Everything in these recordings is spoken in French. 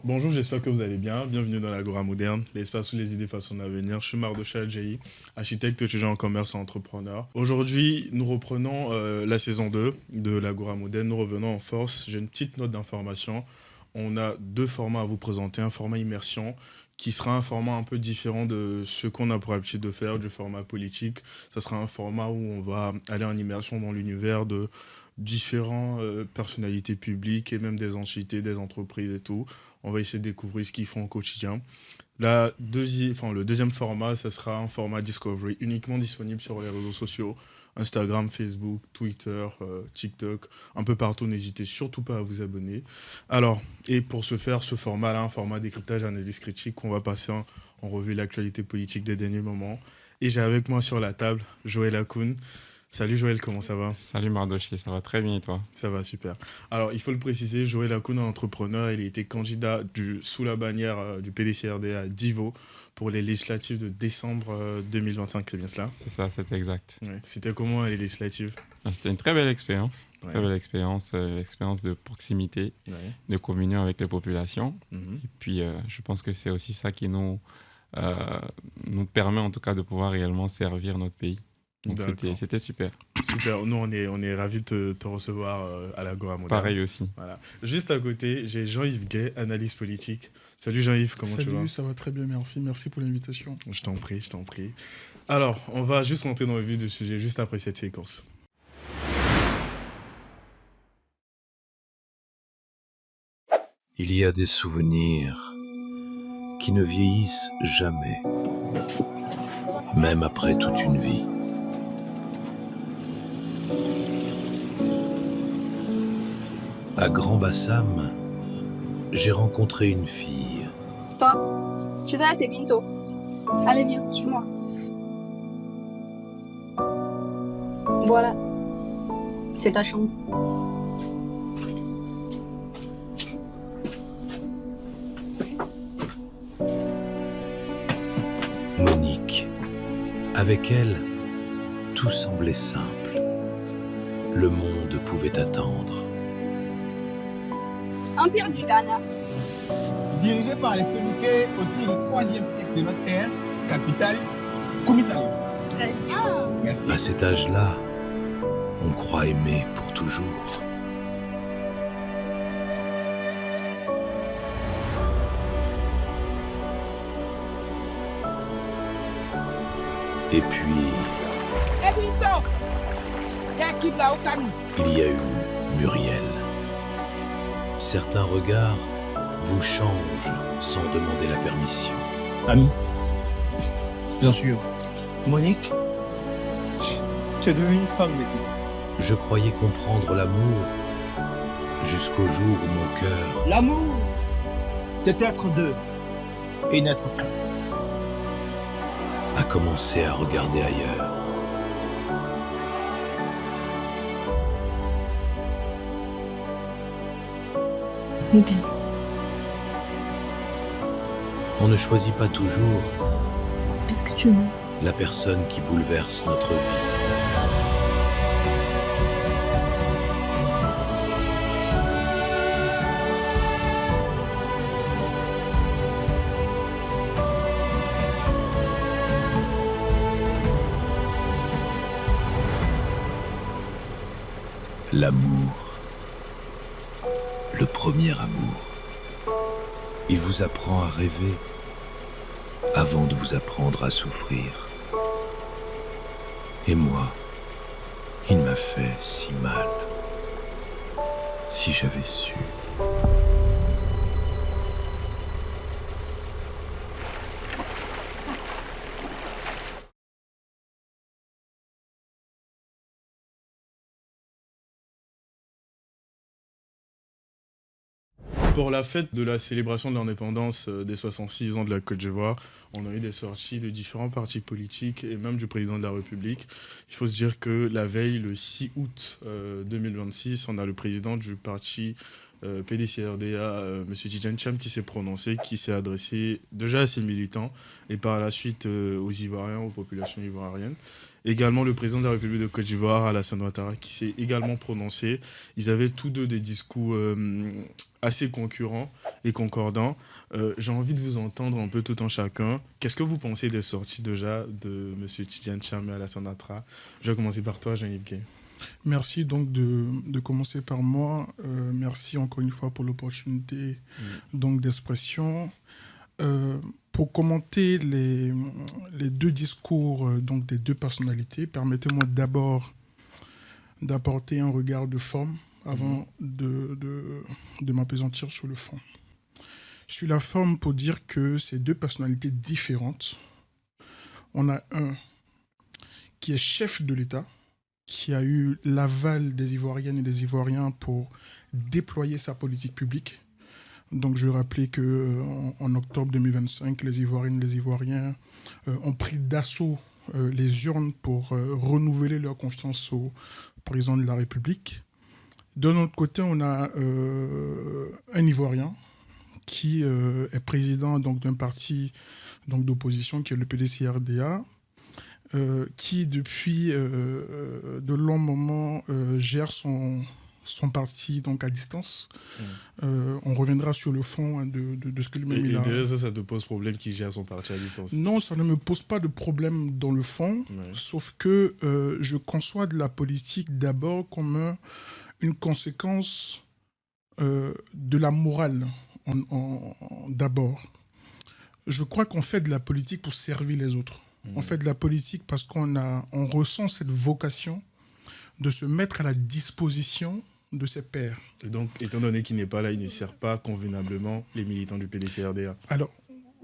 Bonjour, j'espère que vous allez bien. Bienvenue dans l'Agora Moderne, l'espace où les idées façon d'avenir. Je suis Mardocha Adjaï, architecte étudiant en commerce et entrepreneur. Aujourd'hui, nous reprenons la saison 2 de l'Agora Moderne. Nous revenons en force. J'ai une petite note d'information. On a deux formats à vous présenter. Un format immersion qui sera un format un peu différent de ce qu'on a pour habitude de faire, du format politique. Ce sera un format où on va aller en immersion dans l'univers de différentes personnalités publiques et même des entités, des entreprises et tout. On va essayer de découvrir ce qu'ils font au quotidien. Le deuxième format, ce sera un format Discovery, uniquement disponible sur les réseaux sociaux, Instagram, Facebook, Twitter, TikTok, un peu partout. N'hésitez surtout pas à vous abonner. Alors, et pour ce faire, ce format-là, un format décryptage, analyse critique, on va passer en revue l'actualité politique des derniers moments. Et j'ai avec moi sur la table Joël Akoun. Salut Joël, comment ça va? Salut Mardoché, ça va très bien et toi? Ça va, super. Alors, il faut le préciser, Joël Akoun est un entrepreneur. Il a été candidat sous la bannière du PDCRD à Divo pour les législatives de décembre 2025, c'est bien cela? C'est ça, c'est exact. Ouais. C'était comment les législatives? C'était une très belle expérience, très Ouais. belle expérience, expérience de proximité, Ouais. de communion avec les populations. Mhm. Et puis, je pense que c'est aussi ça qui euh, nous permet en tout cas de pouvoir réellement servir notre pays. Donc, D'accord. c'était super. Super. Nous, on est ravis de te recevoir à l'Agora Moderne. Pareil aussi. Voilà. Juste à côté, j'ai Jean-Yves Gay, analyste politique. Salut Jean-Yves, comment tu vas? Salut, ça va très bien, merci. Merci pour l'invitation. Je t'en prie, je t'en prie. Alors, on va juste rentrer dans le vif du sujet juste après cette séquence. Il y a des souvenirs qui ne vieillissent jamais, même après toute une vie. À Grand Bassam, j'ai rencontré une fille. Stop. Tu dois être bientôt. Allez, viens, suis-moi. Voilà. C'est ta chambre. Monique. Avec elle, tout semblait simple. Le monde pouvait attendre. Empire du Ghana. Dirigé par les Selukés autour du 3e siècle de notre ère, capitale Kumisalo. Très bien. Merci. À cet âge-là, on croit aimer pour toujours. Et puis, Ebito Yakib la Okami. il y a eu Muriel. Certains regards vous changent sans demander la permission. Ami, j'en suis heureux. Monique, tu es devenue une femme maintenant. Je croyais comprendre l'amour jusqu'au jour où mon cœur L'amour, c'est être deux et n'être qu'un. a commencé à regarder ailleurs. Bien. On ne choisit pas toujours Est-ce que tu veux? la personne qui bouleverse notre vie. L'amour. Le premier amour. Il vous apprend à rêver avant de vous apprendre à souffrir. Et moi, il m'a fait si mal. Si j'avais su. Pour la fête de la célébration de l'indépendance des 66 ans de la Côte d'Ivoire, on a eu des sorties de différents partis politiques et même du président de la République. Il faut se dire que la veille, le 6 août 2026, on a le président du parti PDC-RDA, M. Tidjane Thiam, qui s'est prononcé, qui s'est adressé déjà à ses militants et par la suite aux Ivoiriens, aux populations ivoiriennes. Également le président de la République de Côte d'Ivoire, Alassane Ouattara, qui s'est également prononcé. Ils avaient tous deux des discours assez concurrents et concordants. J'ai envie de vous entendre un peu tout en chacun. Qu'est-ce que vous pensez des sorties déjà de M. Tidjane Thiam et Alassane Ouattara? Je vais commencer par toi, Jean-Yves Gay. Merci donc de commencer par moi. Merci encore une fois pour l'opportunité donc d'expression. Pour commenter les deux discours donc des deux personnalités, permettez-moi d'abord d'apporter un regard de forme avant de m'appesantir sur le fond. Sur la forme, pour dire que ces deux personnalités différentes, on a un qui est chef de l'État, qui a eu l'aval des Ivoiriennes et des Ivoiriens pour déployer sa politique publique. Donc, je rappelais qu'en octobre 2025, les Ivoiriennes et les Ivoiriens ont pris d'assaut les urnes pour renouveler leur confiance au président de la République. De notre côté, on a un Ivoirien qui est président donc, d'un parti donc, d'opposition qui est le PDC-RDA, qui depuis de longs moments gère son parti donc, à distance. On reviendra sur le fond de ce que lui-même il a. Et déjà ça te pose problème qu'il gère son parti à distance? Non, ça ne me pose pas de problème dans le fond, sauf que je conçois de la politique d'abord comme une conséquence de la morale d'abord. Je crois qu'on fait de la politique pour servir les autres. On fait de la politique parce qu'on ressent cette vocation de se mettre à la disposition de ses pairs. Et donc, étant donné qu'il n'est pas là, il ne sert pas convenablement les militants du PDC-RDA. Alors,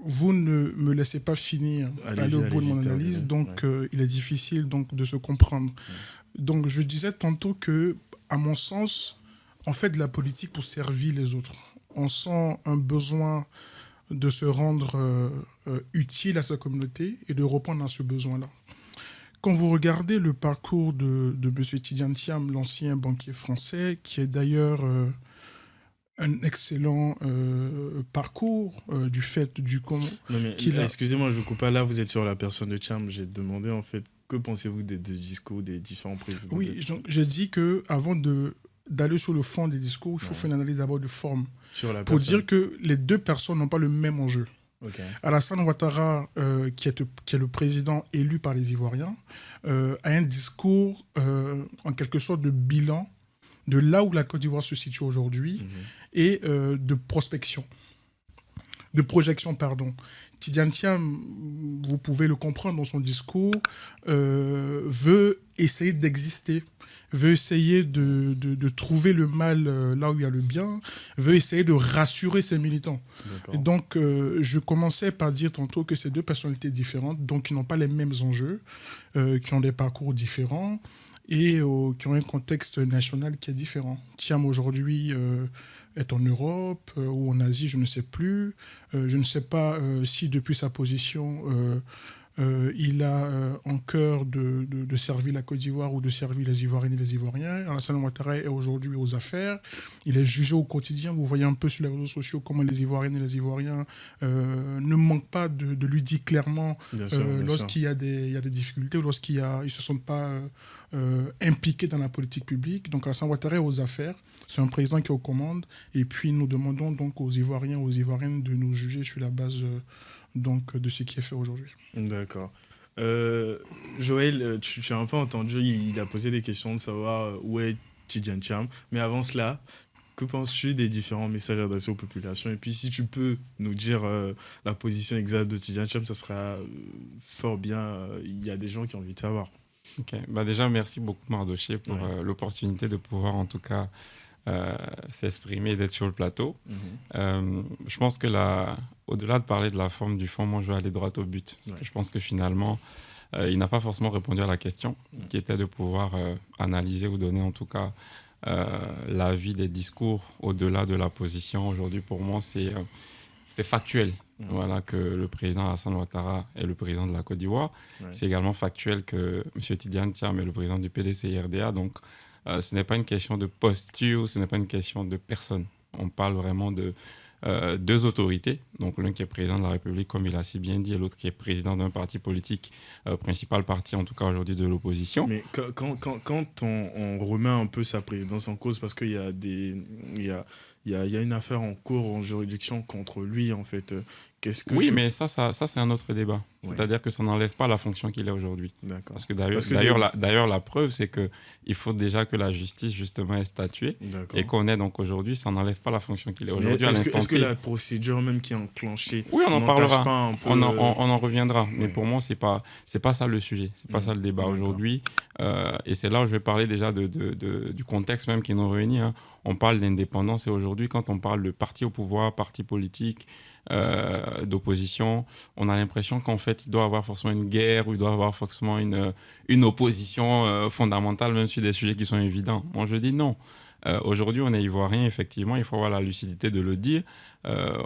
vous ne me laissez pas finir aller au bout de mon analyse, donc il est difficile donc, de se comprendre. Donc, je disais tantôt que, à mon sens, on fait de la politique pour servir les autres. On sent un besoin de se rendre utile à sa communauté et de répondre à ce besoin-là. Quand vous regardez le parcours de M. Tidjane Thiam, l'ancien banquier français, qui est d'ailleurs un excellent parcours du fait du... Excusez-moi, je vous coupe pas. Là, vous êtes sur la personne de Thiam. J'ai demandé, en fait, que pensez-vous des discours des différents présidents? Oui, j'ai dit qu'avant d'aller sur le fond des discours, il faut faire une analyse d'abord de forme. Pour dire que les deux personnes n'ont pas le même enjeu. Okay. Alassane Ouattara, qui est le président élu par les Ivoiriens, a un discours en quelque sorte de bilan de là où la Côte d'Ivoire se situe aujourd'hui et de projection. Tidjane Thiam, vous pouvez le comprendre dans son discours, veut essayer d'exister, veut essayer de trouver le mal là où il y a le bien, veut essayer de rassurer ses militants. Et donc, je commençais par dire tantôt que ces deux personnalités différentes, donc qui n'ont pas les mêmes enjeux, qui ont des parcours différents et qui ont un contexte national qui est différent. Thiam, aujourd'hui, est en Europe ou en Asie, je ne sais plus. Je ne sais pas si depuis sa position, il a en cœur de servir la Côte d'Ivoire ou de servir les Ivoiriennes et les Ivoiriens. Alassane Ouattara est aujourd'hui aux affaires. Il est jugé au quotidien. Vous voyez un peu sur les réseaux sociaux comment les Ivoiriennes et les Ivoiriens ne manquent pas de lui dire clairement lorsqu'il y a des difficultés ou lorsqu'ils ne se sentent pas impliqués dans la politique publique. Donc Alassane Ouattara est aux affaires. C'est un président qui est aux commandes. Et puis nous demandons donc aux Ivoiriens, aux Ivoiriennes de nous juger sur la base donc, de ce qui est fait aujourd'hui. D'accord. Joël, tu as un peu entendu, il a posé des questions de savoir où est Tidjane Thiam. Mais avant cela, que penses-tu des différents messages adressés aux populations? Et puis si tu peux nous dire la position exacte de Tidjane Thiam, ça sera fort bien. Il y a des gens qui ont envie de savoir. Ok. Déjà, merci beaucoup Mardoché pour l'opportunité de pouvoir en tout cas s'exprimer et d'être sur le plateau. Je pense que au-delà de parler de la forme du fond, moi je vais aller droit au but. Parce que je pense que finalement, il n'a pas forcément répondu à la question qui était de pouvoir analyser ou donner en tout cas l'avis des discours au-delà de la position. Aujourd'hui, pour moi, c'est factuel. Voilà, que le président Alassane Ouattara est le président de la Côte d'Ivoire. C'est également factuel que M. Tidjane Thiam est le président du PDC-RDA. Donc, ce n'est pas une question de posture, ce n'est pas une question de personne. on parle vraiment de deux autorités, donc l'un qui est président de la République, comme il a si bien dit, et l'autre qui est président d'un parti politique, principal parti en tout cas aujourd'hui de l'opposition. Mais quand on remet un peu sa présidence en cause, parce qu'il y a il y a une affaire en cours en juridiction contre lui, en fait. Oui, mais ça c'est un autre débat. Ouais. C'est-à-dire que ça n'enlève pas la fonction qu'il a aujourd'hui. D'accord. Parce que d'ailleurs, la preuve, c'est qu'il faut déjà que la justice, justement, ait statué. D'accord. Et qu'on ait donc aujourd'hui, ça n'enlève pas la fonction qu'il a aujourd'hui. Est-ce que la procédure même qui est enclenchée, oui, on en parlera. On en reviendra. Ouais. Mais pour moi, c'est pas ça le sujet. C'est pas ça le débat aujourd'hui. Et c'est là où je vais parler déjà du contexte même qui nous réunit. Hein. On parle d'indépendance et aujourd'hui, quand on parle de parti au pouvoir, parti politique, d'opposition, on a l'impression qu'en fait il doit y avoir forcément une guerre ou il doit y avoir forcément une opposition fondamentale même sur des sujets qui sont évidents. Moi je dis non. Aujourd'hui on est ivoirien, effectivement, il faut avoir la lucidité de le dire.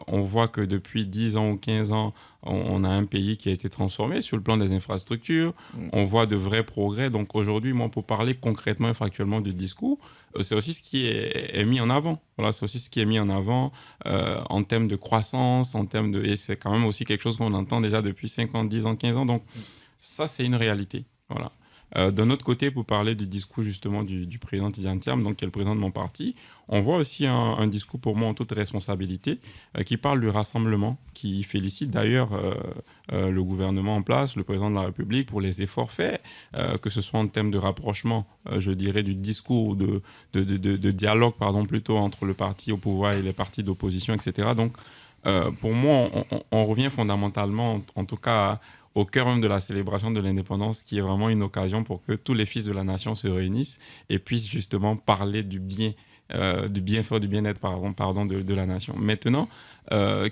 On voit que depuis 10 ans ou 15 ans, on a un pays qui a été transformé sur le plan des infrastructures. On voit de vrais progrès. Donc aujourd'hui, moi, pour parler concrètement et factuellement du discours, c'est aussi ce qui est mis en avant. Voilà, c'est aussi ce qui est mis en avant en termes de croissance, et c'est quand même aussi quelque chose qu'on entend déjà depuis 5 ans, 10 ans, 15 ans. Donc ça, c'est une réalité. Voilà. D'un autre côté, pour parler du discours justement du président Tidjane Thiam, donc qui est le président de mon parti, on voit aussi un discours pour moi en toute responsabilité qui parle du rassemblement, qui félicite d'ailleurs le gouvernement en place, le président de la République pour les efforts faits, que ce soit en termes de rapprochement, je dirais, du discours, de dialogue, plutôt entre le parti au pouvoir et les partis d'opposition, etc. Donc, pour moi, on revient fondamentalement, en tout cas, au cœur même de la célébration de l'indépendance, qui est vraiment une occasion pour que tous les fils de la nation se réunissent et puissent justement parler du bien-être, de la nation. Maintenant,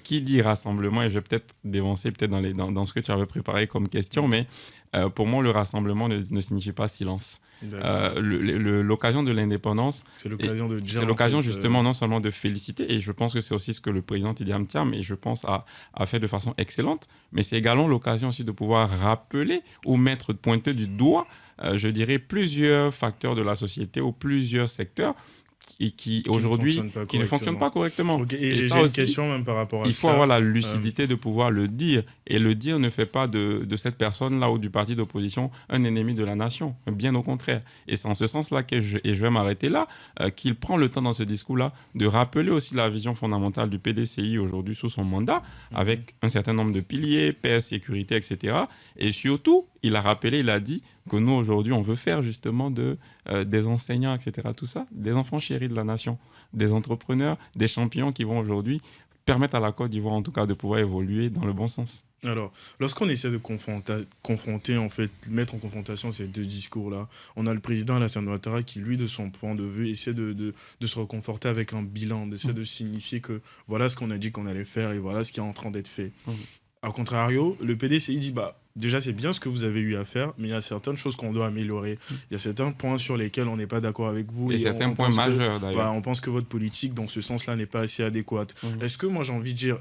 qui dit rassemblement, et je vais peut-être dévancer dans ce que tu avais préparé comme question, mais pour moi, le rassemblement ne signifie pas silence. L'occasion de l'indépendance, c'est l'occasion de dire, c'est l'occasion justement non seulement de féliciter, et je pense que c'est aussi ce que le président Tidjane Thiam, et je pense, a fait de façon excellente, mais c'est également l'occasion aussi de pouvoir rappeler ou pointer du doigt, je dirais, plusieurs facteurs de la société ou plusieurs secteurs qui aujourd'hui ne fonctionnent pas correctement. Okay, et j'ai une question même par rapport à ça. Il faut avoir la lucidité de pouvoir le dire. Et le dire ne fait pas de cette personne-là ou du parti d'opposition un ennemi de la nation. Bien au contraire. Et c'est en ce sens-là que je vais m'arrêter là, qu'il prend le temps dans ce discours-là de rappeler aussi la vision fondamentale du PDCI aujourd'hui sous son mandat, avec un certain nombre de piliers, paix, sécurité, etc. Et surtout, il a dit que nous, aujourd'hui, on veut faire justement des enseignants, etc., tout ça, des enfants chéris de la nation, des entrepreneurs, des champions qui vont aujourd'hui permettre à la Côte d'Ivoire, en tout cas, de pouvoir évoluer dans le bon sens. Alors, lorsqu'on essaie de confronter, en fait, mettre en confrontation ces deux discours-là, on a le président Alassane Ouattara qui, lui, de son point de vue, essaie de se reconforter avec un bilan, d'essayer de signifier que voilà ce qu'on a dit qu'on allait faire et voilà ce qui est en train d'être fait. A contrario, le PDCI dit déjà, c'est bien ce que vous avez eu à faire, mais il y a certaines choses qu'on doit améliorer. Il y a certains points sur lesquels on n'est pas d'accord avec vous. Et certains points majeurs, d'ailleurs. On pense que votre politique, dans ce sens-là, n'est pas assez adéquate. Est-ce que, moi, j'ai envie de dire,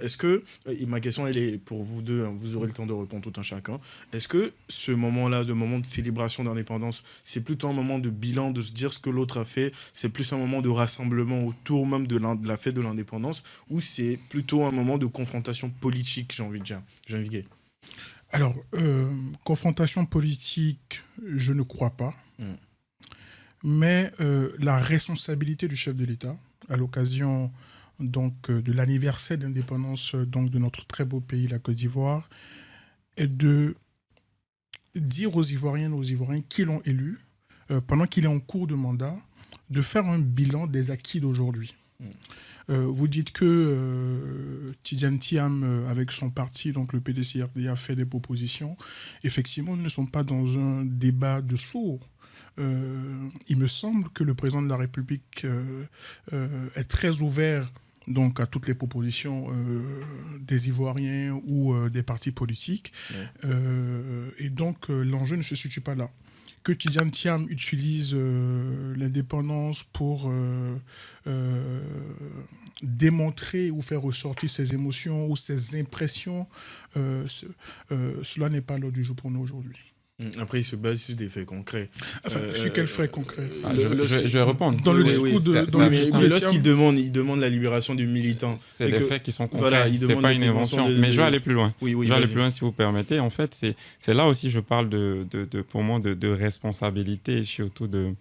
et ma question, elle est pour vous deux, hein, vous aurez le temps de répondre tout un chacun. Est-ce que ce moment-là, le moment de célébration d'indépendance, c'est plutôt un moment de bilan, de se dire ce que l'autre a fait, c'est plus un moment de rassemblement autour même de la fête de l'indépendance, ou c'est plutôt un moment de confrontation politique, j'ai envie de dire. Jean-Viguet. Alors, confrontation politique, je ne crois pas. Mais la responsabilité du chef de l'État, à l'occasion donc, de l'anniversaire d'indépendance donc, de notre très beau pays, la Côte d'Ivoire, est de dire aux Ivoiriennes et aux Ivoiriens qui l'ont élu, pendant qu'il est en cours de mandat, de faire un bilan des acquis d'aujourd'hui. Vous dites que Tidjane Thiam, avec son parti, donc le PDCRD, a fait des propositions. Effectivement, nous ne sommes pas dans un débat de sourds. Il me semble que le président de la République est très ouvert donc, à toutes les propositions des Ivoiriens ou des partis politiques. Et donc, l'enjeu ne se situe pas là. Que Tidjane Thiam utilise l'indépendance pour démontrer ou faire ressortir ses émotions ou ses impressions, cela n'est pas l'ordre du jour pour nous aujourd'hui. Après, il se base sur des faits concrets. Enfin, sur quels faits concrets? Je vais répondre. Dans le C'est- discours c'est- de... c'est dans le assez discours simple. de lorsqu'il Thiam, il demande la libération du militant. C'est et des que- faits qui sont concrets, voilà, il c'est demande pas la une libération invention. de- Mais je vais aller plus loin. Oui, Je vais aller vas-y. plus loin si vous permettez. En fait, c'est là aussi je parle pour moi de responsabilité et surtout de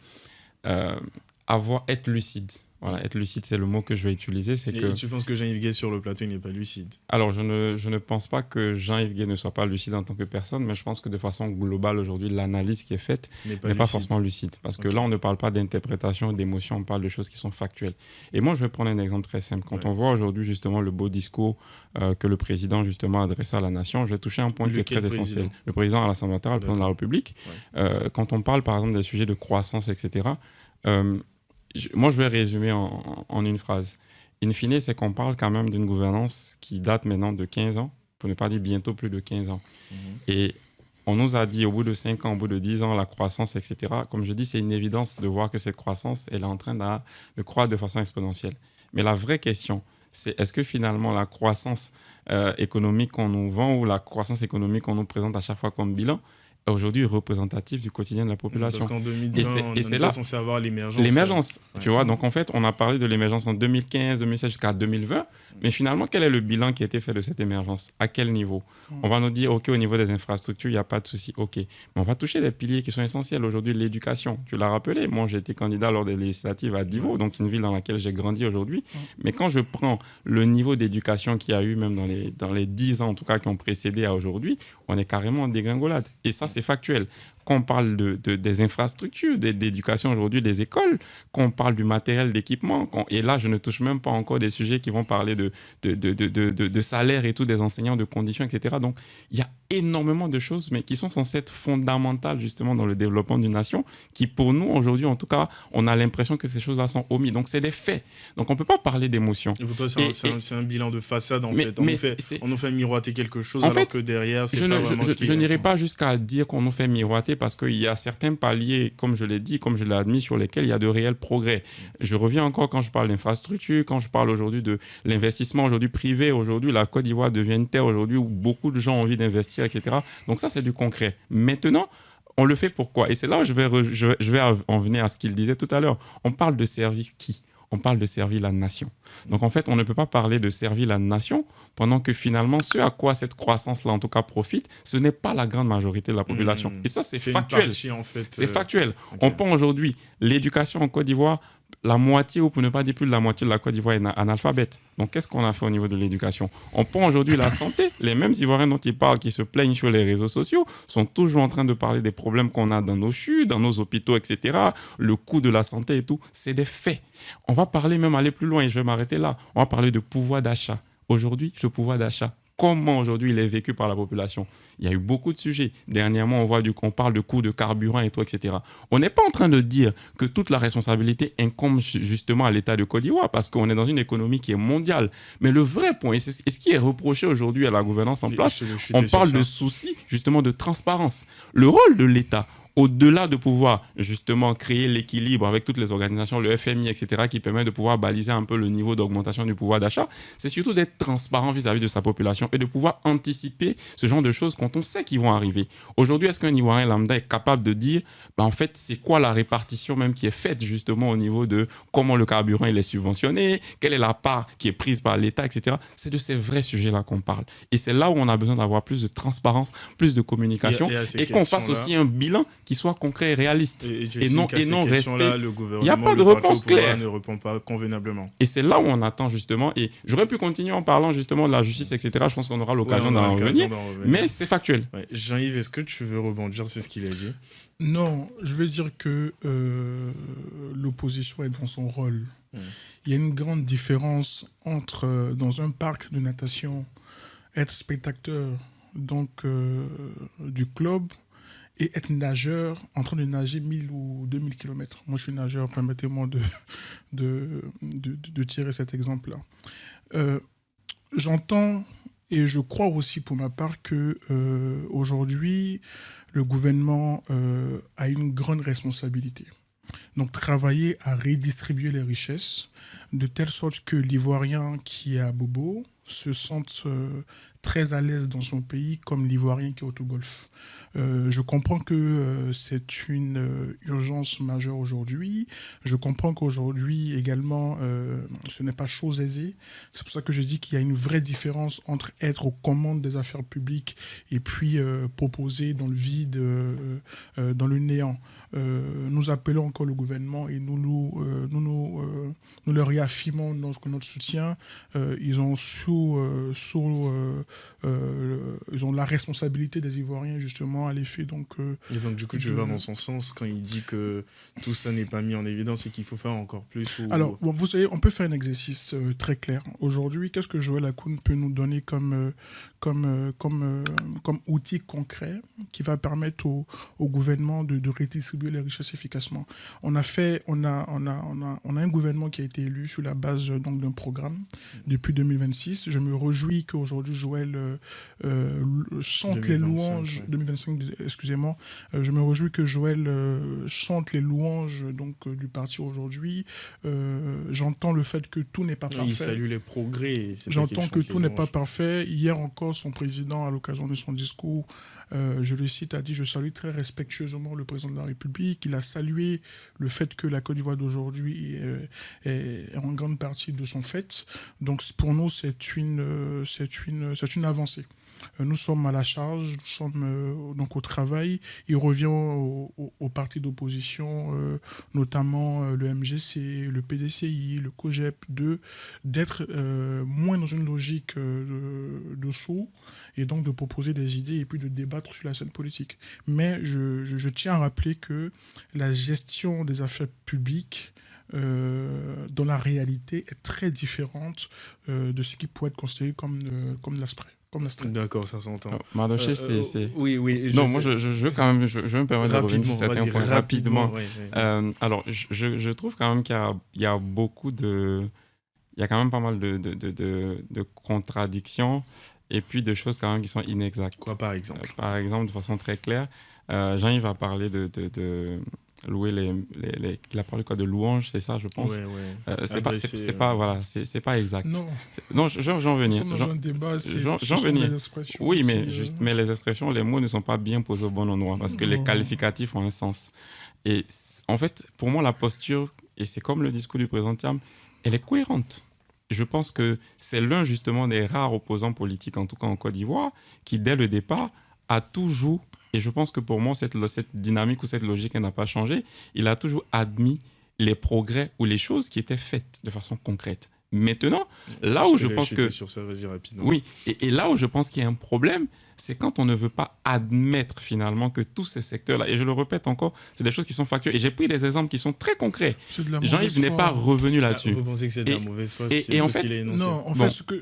être lucide. Voilà, être lucide, c'est le mot que je vais utiliser. C'est que... Et tu penses que Jean-Yves Guet sur le plateau, il n'est pas lucide? Alors, je ne pense pas que Jean-Yves Guet ne soit pas lucide en tant que personne, mais je pense que de façon globale, aujourd'hui, l'analyse qui est faite n'est pas lucide. forcément lucide. Parce que Ok. là, on ne parle pas d'interprétation, d'émotion, on parle de choses qui sont factuelles. Et moi, je vais prendre un exemple très simple. Quand on voit aujourd'hui, justement, le beau discours que le président, justement, a adressé à la nation, je vais toucher un point qui est Lequel très président? essentiel. Le président à l'Assemblée nationale, le président de la République, quand on parle, par exemple, des sujets de croissance, etc., moi, je vais résumer en une phrase. In fine, c'est qu'on parle quand même d'une gouvernance qui date maintenant de 15 ans, pour ne pas dire bientôt plus de 15 ans. Et on nous a dit au bout de 5 ans, au bout de 10 ans, la croissance, etc. Comme je dis, c'est une évidence de voir que cette croissance, elle est en train de croître de façon exponentielle. Mais la vraie question, c'est est-ce que finalement la croissance économique qu'on nous vend ou la croissance économique qu'on nous présente à chaque fois comme bilan est aujourd'hui représentative du quotidien de la population? Parce qu'en 2020, on c'est est là censé avoir l'émergence. L'émergence, tu vois. Donc, en fait, on a parlé de l'émergence en 2015, 2016 jusqu'à 2020. Mais finalement, quel est le bilan qui a été fait de cette émergence? À quel niveau? On va nous dire, OK, au niveau des infrastructures, il n'y a pas de souci. OK. Mais on va toucher des piliers qui sont essentiels. Aujourd'hui, l'éducation. Tu l'as rappelé. Moi, j'ai été candidat lors des législatives à Divo, donc une ville dans laquelle j'ai grandi aujourd'hui. Mais quand je prends le niveau d'éducation qu'il y a eu, même dans les 10 ans, en tout cas, qui ont précédé à aujourd'hui, on est carrément en dégringolade. Et ça, c'est factuel. Quand on parle des infrastructures, d'éducation aujourd'hui, des écoles, quand on parle du matériel, d'équipement, et là, je ne touche même pas encore des sujets qui vont parler de salaire et tout, des enseignants, de conditions, etc. Donc, il y a énormément de choses, mais qui sont censées être fondamentales, justement, dans le développement d'une nation, qui, pour nous, aujourd'hui, en tout cas, on a l'impression que ces choses-là sont omises. Donc, c'est des faits. Donc, on ne peut pas parler d'émotion. Et pour toi, c'est un bilan de façade, en fait. On nous fait miroiter quelque chose, en alors fait, que derrière, c'est je pas vraiment ce qui je est. n'irai pas jusqu'à dire qu'on nous fait miroiter, parce qu'il y a certains paliers, comme je l'ai dit, comme je l'ai admis, sur lesquels il y a de réels progrès. Je reviens encore quand je parle d'infrastructure, quand je parle aujourd'hui de l'investissement aujourd'hui privé. Aujourd'hui, la Côte d'Ivoire devient une terre aujourd'hui où beaucoup de gens ont envie d'investir, etc. Donc ça, c'est du concret. Maintenant, on le fait pourquoi? Et c'est là où je vais en venir à ce qu'il disait tout à l'heure. On parle de servir qui? On parle de servir la nation. Donc, en fait, on ne peut pas parler de servir la nation pendant que finalement, ce à quoi cette croissance-là, en tout cas, profite, ce n'est pas la grande majorité de la population. Et ça, c'est factuel. Une partie, en fait, c'est factuel. Okay. On prend aujourd'hui l'éducation en Côte d'Ivoire, la moitié, ou pour ne pas dire plus de la moitié de la Côte d'Ivoire est analphabète. Donc, qu'est-ce qu'on a fait au niveau de l'éducation? On prend aujourd'hui la santé. Les mêmes Ivoiriens dont ils parlent, qui se plaignent sur les réseaux sociaux, sont toujours en train de parler des problèmes qu'on a dans nos CHU, dans nos hôpitaux, etc. Le coût de la santé et tout. C'est des faits. On va parler, même aller plus loin, et je vais m'arrêter là. On va parler de pouvoir d'achat. Aujourd'hui, ce pouvoir d'achat, comment aujourd'hui il est vécu par la population? Il y a eu beaucoup de sujets. Dernièrement, on parle de coûts de carburant et tout, etc. On n'est pas en train de dire que toute la responsabilité incombe justement à l'État de Côte d'Ivoire, parce qu'on est dans une économie qui est mondiale. Mais le vrai point, et ce qui est reproché aujourd'hui à la gouvernance en place, on parle de soucis justement de transparence. Le rôle de l'État, au-delà de pouvoir justement créer l'équilibre avec toutes les organisations, le FMI, etc., qui permet de pouvoir baliser un peu le niveau d'augmentation du pouvoir d'achat, c'est surtout d'être transparent vis-à-vis de sa population et de pouvoir anticiper ce genre de choses quand on sait qu'ils vont arriver. Aujourd'hui, est-ce qu'un Ivoirien lambda est capable de dire, en fait, c'est quoi la répartition même qui est faite justement au niveau de comment le carburant il est subventionné, quelle est la part qui est prise par l'État, etc. C'est de ces vrais sujets-là qu'on parle. Et c'est là où on a besoin d'avoir plus de transparence, plus de communication, et qu'on fasse aussi un bilan qui soit concret et réaliste, et non resté. Il n'y a pas de réponse claire. Ne répond pas convenablement. Et c'est là où on attend justement. Et j'aurais pu continuer en parlant justement de la justice, etc. Je pense qu'on aura l'occasion d'en revenir. Mais c'est factuel. Ouais. Jean-Yves, est-ce que tu veux rebondir sur ce qu'il a dit? Non, je veux dire que l'opposition est dans son rôle. Il y a une grande différence entre, dans un parc de natation, être spectateur donc, du club, et être nageur, en train de nager 1000 ou 2000 km. Moi, je suis nageur, permettez-moi de tirer cet exemple-là. J'entends et je crois aussi pour ma part que aujourd'hui, le gouvernement a une grande responsabilité. Donc, travailler à redistribuer les richesses de telle sorte que l'Ivoirien qui est à Bobo se sente très à l'aise dans son pays, comme l'Ivoirien qui est autogolfe. Je comprends que c'est une urgence majeure aujourd'hui. Je comprends qu'aujourd'hui également, ce n'est pas chose aisée. C'est pour ça que je dis qu'il y a une vraie différence entre être aux commandes des affaires publiques et puis proposer dans le vide, dans le néant. Nous appelons encore le gouvernement et nous leur réaffirmons notre soutien. Ils ont ils ont la responsabilité des Ivoiriens justement à l'effet. Et donc du coup tu vas dans son sens quand il dit que tout ça n'est pas mis en évidence et qu'il faut faire encore plus Alors vous savez, on peut faire un exercice très clair. Aujourd'hui, qu'est-ce que Joël Akoun peut nous donner comme outil concret qui va permettre au gouvernement de redistribuer les richesses efficacement. On a un gouvernement qui a été élu sur la base donc d'un programme depuis 2026. Je me réjouis qu'aujourd'hui Joël chante 2025, les louanges 2025. Excusez-moi. Je me réjouis que Joël chante les louanges donc du parti aujourd'hui. J'entends le fait que tout n'est pas parfait. Il salue les progrès. J'entends que tout n'est pas parfait. Hier encore, son président, à l'occasion de son discours, je le cite, a dit « Je salue très respectueusement le président de la République ». Il a salué le fait que la Côte d'Ivoire d'aujourd'hui est en grande partie de son fait. Donc pour nous, c'est une avancée. Nous sommes à la charge, nous sommes donc au travail. Il revient aux partis d'opposition, notamment le MGC, le PDCI, le COGEP, d'être moins dans une logique de saut et donc de proposer des idées et puis de débattre sur la scène politique. Mais je tiens à rappeler que la gestion des affaires publiques dans la réalité est très différente de ce qui pourrait être considéré comme l'ASPRE. D'accord, ça s'entend. Mardoché, c'est... Oui. Non, moi, je veux quand même... Je veux me permettre de revenir sur certains points rapidement. Alors, je trouve quand même qu'il y a beaucoup de... Il y a quand même pas mal de contradictions et puis de choses quand même qui sont inexactes. Quoi, par exemple par exemple, de façon très claire, Jean-Yves va parler de louer il a parlé quoi de louanges, c'est ça, je pense. C'est pas exact. Non, j'en venir. J'en venir. Oui, mais les expressions, les mots ne sont pas bien posés au bon endroit parce que les qualificatifs ont un sens. Et en fait, pour moi, la posture, et c'est comme le discours du président Thiam, elle est cohérente. Je pense que c'est l'un justement des rares opposants politiques, en tout cas en Côte d'Ivoire, qui dès le départ a toujours, et je pense que pour moi cette dynamique ou cette logique elle n'a pas changé, il a toujours admis les progrès ou les choses qui étaient faites de façon concrète. Maintenant, là où je pense que... Sur ça, vas-y rapidement. Oui, et là où je pense qu'il y a un problème, c'est quand on ne veut pas admettre finalement que tous ces secteurs-là, et je le répète encore, c'est des choses qui sont factuelles. Et j'ai pris des exemples qui sont très concrets. Jean-Yves n'est pas revenu là-dessus. Vous pensez que c'est de la mauvaise foi et en fait,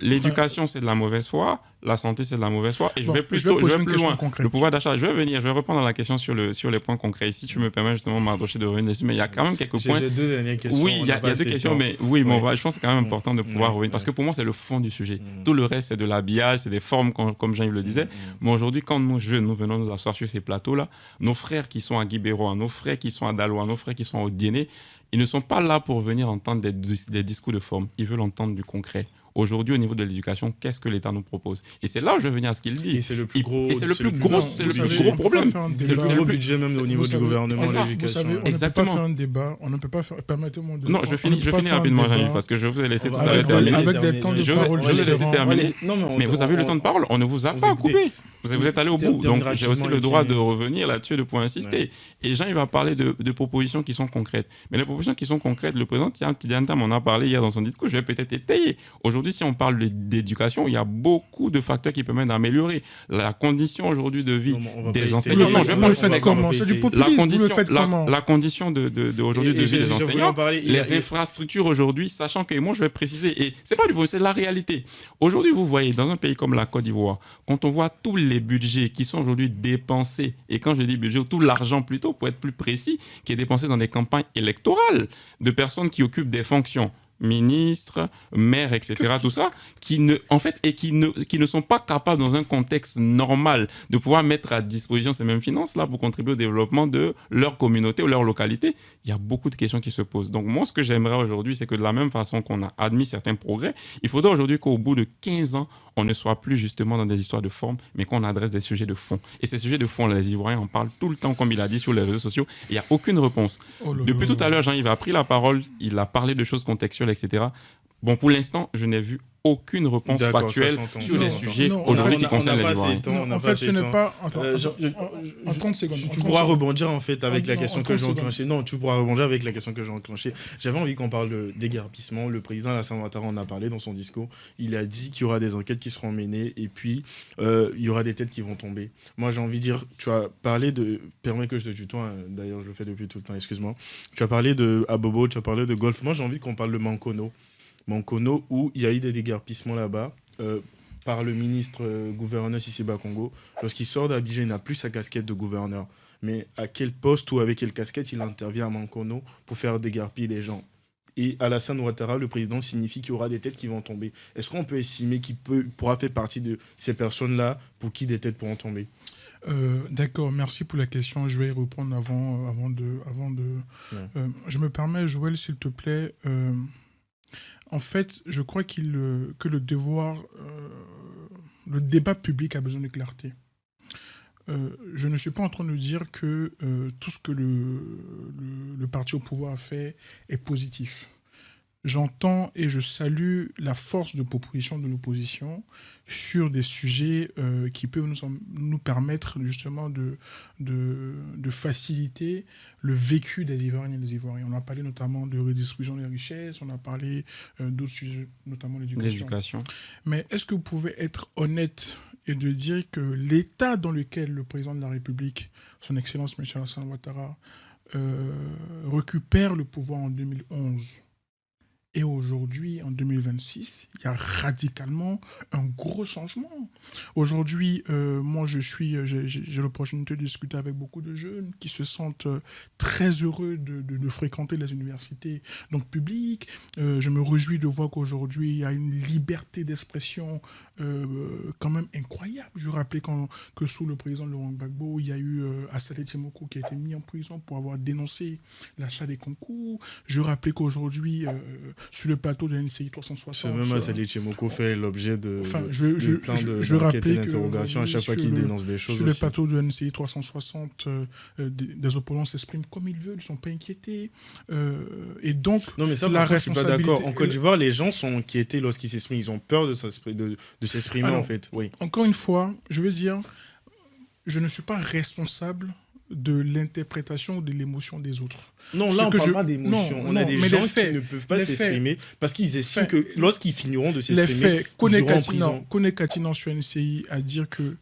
l'éducation, c'est de la mauvaise foi, la santé, c'est de la mauvaise foi, et je vais plus loin. Le pouvoir d'achat, je vais reprendre la question sur les points concrets. Si tu me permets justement, Mardoché, de revenir dessus, mais il y a quand même quelques points. J'ai deux dernières questions. Oui, il y a deux questions, mais oui, bon, je pense que c'est quand même important de pouvoir revenir, parce que pour moi, c'est le fond du sujet. Tout le reste, c'est de l'habillage, c'est des formes, comme Jean-Yves le disait. Mais aujourd'hui, quand nous, jeunes, nous venons nous asseoir sur ces plateaux-là, nos frères qui sont à Guibéroa, nos frères qui sont à Daloa, nos frères qui sont au Diéné, ils ne sont pas là pour venir entendre des discours de forme. Ils veulent entendre du concret. Aujourd'hui, au niveau de l'éducation, qu'est-ce que l'État nous propose? Et c'est là où je vais venir à ce qu'il dit. Et c'est le plus gros, c'est le plus gros problème. C'est le plus gros budget même au niveau du gouvernement de l'éducation. Exactement. On ne peut pas faire un débat. On ne peut pas faire... Permettez-moi de... Non, je finis rapidement, Jean-Yves, parce que je vous ai laissé tout à l'heure terminer. Avec des temps de parole. Je vous ai laissé terminer. Mais vous avez le temps de parole. On ne vous a pas coupé. Vous êtes allé au bout. Donc, j'ai aussi le droit de revenir là-dessus, de pouvoir insister. Et Jean, il va parler de propositions qui sont concrètes. Mais les propositions qui sont concrètes, le président Tidiane m'en a parlé hier dans son discours. Je vais peut-être étayer. Aujourd'hui, si on parle d'éducation, il y a beaucoup de facteurs qui permettent d'améliorer la condition aujourd'hui de vie des enseignants. Non, je vais prendre un exemple. C'est du populisme. La condition d'aujourd'hui de vie des enseignants, les infrastructures aujourd'hui, sachant que, moi, je vais préciser, et c'est pas du populisme, c'est de la réalité. Aujourd'hui, vous voyez, dans un pays comme la Côte d'Ivoire, quand on voit tous les budgets qui sont aujourd'hui dépensés, et quand je dis budget, tout l'argent plutôt, pour être plus précis, qui est dépensé dans des campagnes électorales de personnes qui occupent des fonctions ministres, maires, etc., tout ça, qui ne sont pas capables, dans un contexte normal, de pouvoir mettre à disposition ces mêmes finances-là pour contribuer au développement de leur communauté ou leur localité. Il y a beaucoup de questions qui se posent. Donc moi, ce que j'aimerais aujourd'hui, c'est que de la même façon qu'on a admis certains progrès, il faudra aujourd'hui qu'au bout de 15 ans, on ne soit plus justement dans des histoires de forme, mais qu'on adresse des sujets de fond. Et ces sujets de fond, les Ivoiriens en parlent tout le temps, comme il a dit sur les réseaux sociaux, et il n'y a aucune réponse. Depuis tout à l'heure, Jean-Yves a pris la parole, il a parlé de choses contextuelles, etc. Bon, pour l'instant, je n'ai vu aucune réponse factuelle sur les sujets aujourd'hui qui concernent les Ivoiriens. En fait, ce n'est pas... En 30 secondes. Tu pourras rebondir en fait avec la question que j'ai enclenchée. Non, tu pourras rebondir avec la question que j'ai enclenchée. J'avais envie qu'on parle de déguerpissement. Le président Alassane Ouattara en a parlé dans son discours. Il a dit qu'il y aura des enquêtes qui seront menées et puis il y aura des têtes qui vont tomber. Moi, j'ai envie de dire, tu as parlé de... Permets que je te tutoie, hein. D'ailleurs, je le fais depuis tout le temps, excuse-moi. Tu as parlé de Abobo, tu as parlé de Golf. Moi, j'ai envie qu'on parle de Mankono, où il y a eu des déguerpissements là-bas par le ministre gouverneur Sissi Bakongo. Lorsqu'il sort d'Abidjan, il n'a plus sa casquette de gouverneur. Mais à quel poste ou avec quelle casquette il intervient à Mankono pour faire déguerpir les gens? Et Alassane Ouattara, le président, signifie qu'il y aura des têtes qui vont tomber. Est-ce qu'on peut estimer qu'il pourra faire partie de ces personnes-là pour qui des têtes pourront tomber? D'accord, merci pour la question. Je vais y répondre avant de... je me permets, Joël, s'il te plaît... En fait, je crois que le débat public a besoin de clarté. Je ne suis pas en train de dire que tout ce que le parti au pouvoir a fait est positif. J'entends et je salue la force de proposition de l'opposition sur des sujets qui peuvent nous permettre justement de faciliter le vécu des Ivoiriens et des Ivoiriens. On a parlé notamment de redistribution des richesses, on a parlé d'autres sujets, notamment l'éducation. Mais est-ce que vous pouvez être honnête et de dire que l'état dans lequel le président de la République, son Excellence M. Alassane Ouattara, récupère le pouvoir en 2011, et aujourd'hui, en 2026, il y a radicalement un gros changement. Aujourd'hui, moi, j'ai l'opportunité de discuter avec beaucoup de jeunes qui se sentent très heureux de fréquenter les universités donc publiques. Je me réjouis de voir qu'aujourd'hui, il y a une liberté d'expression quand même incroyable. Je rappelais que sous le président Laurent Gbagbo, il y a eu Assalé Tchemoko qui a été mis en prison pour avoir dénoncé l'achat des concours. Je rappelais qu'aujourd'hui... sur le plateau de NCI 360. C'est même Assalé Tchemoko fait l'objet de plein d'enquêtes et d'interrogations à chaque fois qu'il dénonce des choses. Sur le plateau de NCI 360, des opposants s'expriment comme ils veulent, ils ne sont pas inquiétés. Et donc, non, mais ça, je ne suis pas d'accord. En Côte d'Ivoire, les gens sont inquiétés lorsqu'ils s'expriment. Ils ont peur de s'exprimer, en fait. Oui. Encore une fois, je veux dire, je ne suis pas responsable de l'interprétation ou de l'émotion des autres. Non, là, on ne parle pas d'émotion. On a des gens qui ne peuvent pas s'exprimer parce qu'ils estiment que lorsqu'ils finiront de s'exprimer, ils iront en prison. Kone Katinan sur NCI à dire que...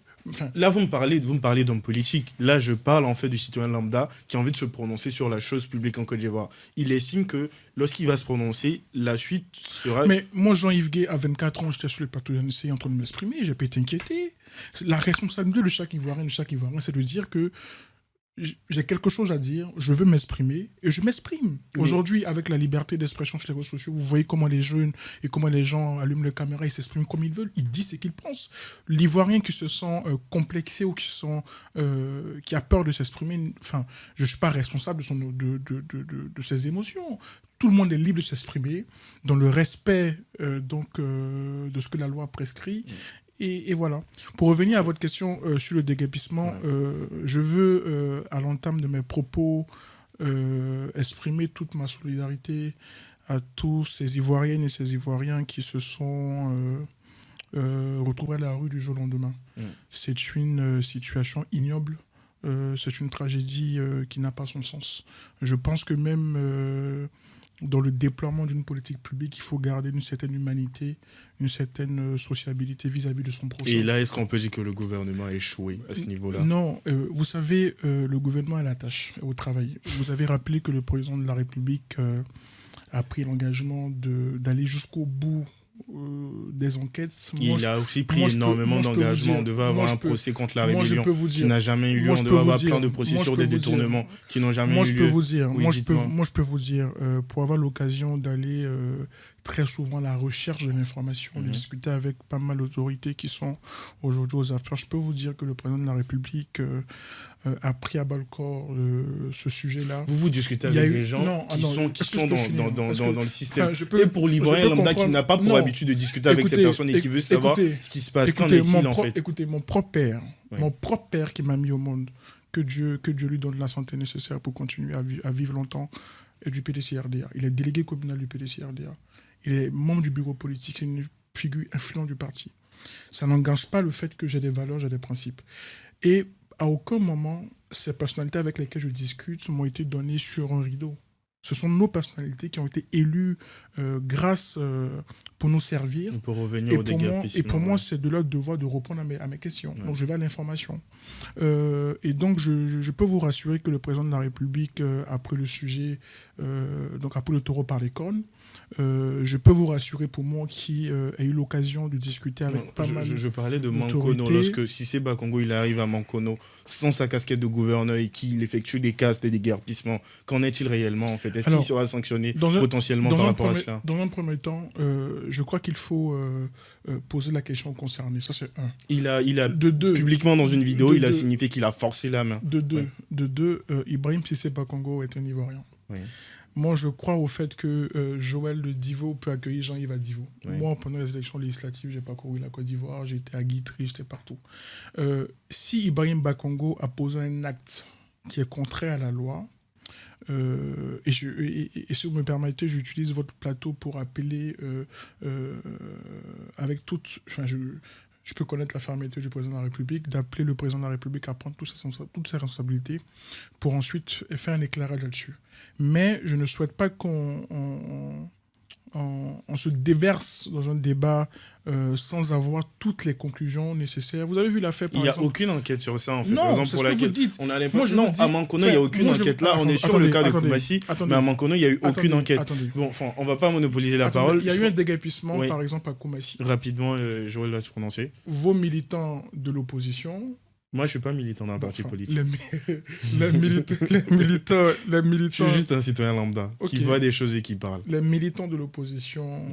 Là, vous me parlez d'homme politique. Là, je parle en fait du citoyen lambda qui a envie de se prononcer sur la chose publique en Côte d'Ivoire. Il estime que lorsqu'il va se prononcer, la suite sera... Mais moi, Jean-Yves Gué, à 24 ans, j'étais sur le plateau de NCI en train de m'exprimer. J'ai pas été inquiété. La responsabilité de chaque Ivoirien, c'est de dire que j'ai quelque chose à dire, je veux m'exprimer et je m'exprime. Oui. Aujourd'hui, avec la liberté d'expression sur les réseaux sociaux, vous voyez comment les jeunes et comment les gens allument les caméras et s'expriment comme ils veulent. Ils disent ce qu'ils pensent. L'Ivoirien qui se sent complexé ou qui a peur de s'exprimer, enfin, je ne suis pas responsable de ses émotions. Tout le monde est libre de s'exprimer dans le respect de ce que la loi prescrit. Et voilà. Pour revenir à votre question sur le déguerpissement, je veux, à l'entame de mes propos, exprimer toute ma solidarité à tous ces Ivoiriennes et ces Ivoiriens qui se sont retrouvés à la rue du jour au lendemain. C'est une situation ignoble. C'est une tragédie qui n'a pas son sens. Je pense que même dans le déploiement d'une politique publique, il faut garder une certaine humanité, une certaine sociabilité vis-à-vis de son prochain. Et là, est-ce qu'on peut dire que le gouvernement a échoué à ce niveau-là? Non, vous savez, le gouvernement est à la tâche, au travail. Vous avez rappelé que le président de la République a pris l'engagement d'aller jusqu'au bout des enquêtes. Il a aussi pris énormément d'engagements. On devait avoir un procès contre la rébellion qui n'a jamais eu lieu. On devait avoir plein de procès sur des détournements qui n'ont jamais eu lieu. Moi, je peux vous dire, pour avoir l'occasion d'aller très souvent à la recherche de l'information, de discuter avec pas mal d'autorités qui sont aujourd'hui aux affaires, je peux vous dire que le président de la République a pris à bas-le-corps ce sujet-là. Vous discutez avec des gens qui sont dans le système. Et pour l'Ivoirien lambda qui n'a pas pour habitude de discuter avec ces personnes et qui veut savoir ce qui se passe, qu'en est-il en fait? Écoutez, mon propre père qui m'a mis au monde, que Dieu lui donne la santé nécessaire pour continuer à vivre longtemps, est du PDC-RDA. Il est délégué communal du PDC-RDA. Il est membre du bureau politique, c'est une figure influente du parti. Ça n'engage pas le fait que j'ai des valeurs, j'ai des principes. Et à aucun moment, ces personnalités avec lesquelles je discute m'ont été données sur un rideau. Ce sont nos personnalités qui ont été élues grâce pour nous servir. Pour revenir au déguerpissement. Et pour moi, c'est de leur devoir de répondre à mes questions. Ouais. Donc, je vais à l'information. Et donc, je peux vous rassurer que le président de la République a pris le sujet, donc a pris le taureau par les cornes. Je peux vous rassurer pour moi qui a eu l'occasion de discuter avec pas mal je parlais de Mankono. Lorsque Cissé Bakongo il arrive à Mankono sans sa casquette de gouverneur et qu'il effectue des castes et des déguerpissements, qu'en est-il réellement en fait? Est-ce qu'il sera sanctionné potentiellement par rapport à cela? Dans un premier temps, je crois qu'il faut poser la question concernée. Ça, c'est un. Il a publiquement dans une vidéo, il a signifié qu'il a forcé la main. De deux, Ibrahim Cissé Bakongo est un Ivoirien. Oui. Moi, je crois au fait que Joël de Divo peut accueillir Jean-Yves Divo. Oui. Moi, pendant les élections législatives, j'ai parcouru la Côte d'Ivoire, j'étais à Guitry, j'étais partout. Si Ibrahim Bakongo a posé un acte qui est contraire à la loi, et si vous me permettez, j'utilise votre plateau pour appeler avec toute... Enfin, je peux connaître la fermeté du président de la République, d'appeler le président de la République à prendre toutes ses responsabilités pour ensuite faire un éclairage là-dessus. Mais je ne souhaite pas qu'on se déverse dans un débat sans avoir toutes les conclusions nécessaires. Vous avez vu l'affaire, par exemple... Il n'y a aucune enquête sur ça, en fait. Non, par exemple, c'est ce que vous dites. On a non, à Mankono, il n'y a aucune enquête. Là, on est sur le cas de Koumassi, mais à Mankono, il n'y a eu aucune enquête. Bon, enfin, on ne va pas monopoliser la parole. Il y a eu un déguerpissement, par exemple, à Koumassi. Rapidement, Joël va se prononcer. Vos militants de l'opposition... Moi, je ne suis pas militant d'un parti politique. Les militants... Je suis juste un citoyen lambda qui voit des choses et qui parle. Les militants de l'opposition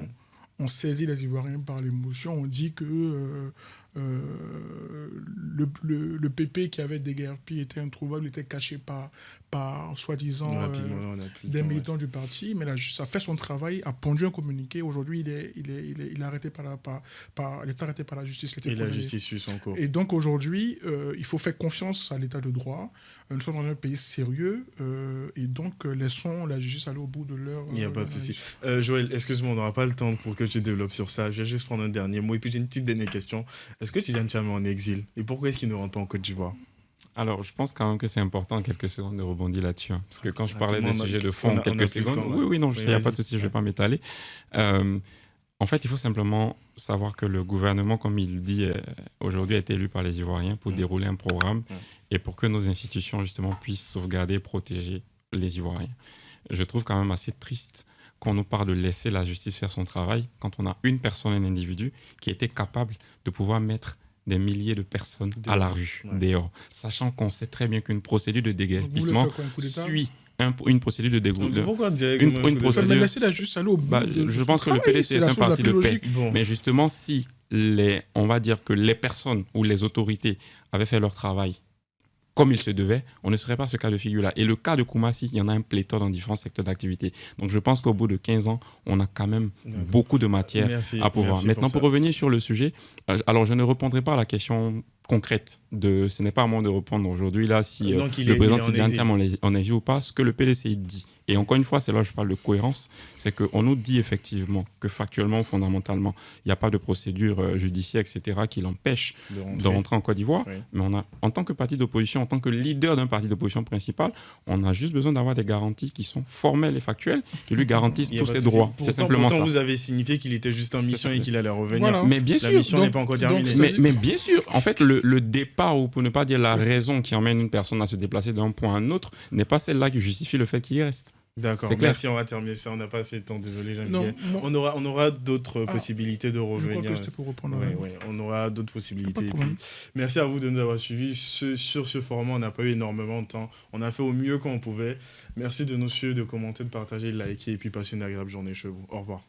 ont saisi les Ivoiriens par l'émotion. On dit que le PP qui avait déguerpi était introuvable, était caché par soi-disant des militants du parti. Mais la justice a fait son travail, a pondu un communiqué. Aujourd'hui, il est arrêté il est arrêté par la justice. Et la justice suit son cours. Et donc aujourd'hui, il faut faire confiance à l'état de droit. Nous sommes dans un pays sérieux et donc laissons la justice aller au bout de leur... Il n'y a pas de souci. Joël, excuse-moi, on n'aura pas le temps pour que tu développes sur ça. Je vais juste prendre un dernier mot et puis j'ai une petite dernière question. Est-ce que Tidiane Tcham est en exil? Et pourquoi est-ce qu'il ne rentre pas en Côte d'Ivoire? Alors, je pense quand même que c'est important en quelques secondes de rebondir là-dessus. Hein, parce que quand je parlais des sujets de fond en quelques secondes... Oui, non, il n'y a pas de souci, je ne vais pas m'étaler. En fait, il faut simplement savoir que le gouvernement, comme il dit aujourd'hui, a été élu par les Ivoiriens pour dérouler un programme et pour que nos institutions, justement, puissent sauvegarder et protéger les Ivoiriens. Je trouve quand même assez triste qu'on nous parle de laisser la justice faire son travail quand on a une personne, un individu, qui était capable de pouvoir mettre des milliers de personnes à la rue, dehors, sachant qu'on sait très bien qu'une procédure de déguerpissement suit une procédure de dégoût. Pourquoi une procédure... Mais laisser la justice aller au bout je pense que le PDC est un parti de paix. Bon. Mais justement, si on va dire que les personnes ou les autorités avaient fait leur travail comme il se devait, on ne serait pas ce cas de figure-là. Et le cas de Koumassi, il y en a un pléthore dans différents secteurs d'activité. Donc je pense qu'au bout de 15 ans, on a quand même beaucoup de matière à pouvoir. Maintenant, pour revenir sur le sujet, alors je ne répondrai pas à la question concrète ce n'est pas à moi de répondre aujourd'hui là si le président Tidiane Tcham en exil ou pas. Ce que le PDCI dit, et encore une fois c'est là où je parle de cohérence, c'est qu'on nous dit effectivement que factuellement, fondamentalement, il n'y a pas de procédure judiciaire, etc. qui l'empêche de rentrer en Côte d'Ivoire. Mais on a, en tant que parti d'opposition, en tant que leader d'un parti d'opposition principal, on a juste besoin d'avoir des garanties qui sont formelles et factuelles, qui lui garantissent tous ses droits. C'est simplement ça. Vous avez signifié qu'il était juste en mission et qu'il allait revenir. Voilà. Mais bien sûr, la mission n'est pas encore terminée. Mais bien sûr, en fait, le départ, ou pour ne pas dire la raison qui emmène une personne à se déplacer d'un point à un autre, n'est pas celle-là qui justifie le fait qu'il y reste. D'accord, C'est clair. merci, on va terminer ça. On n'a pas assez de temps, désolé, Non, Jean-Miguel. moi- On aura d'autres Ah, possibilités de Je crois revenir. que c'était pour reprendre. Oui, oui, on aura d'autres possibilités. Pas de Et problème. puis, merci à vous de nous avoir suivis sur ce format. On n'a pas eu énormément de temps. On a fait au mieux qu'on pouvait. Merci de nous suivre, de commenter, de partager, de liker et puis passer une agréable journée chez vous. Au revoir.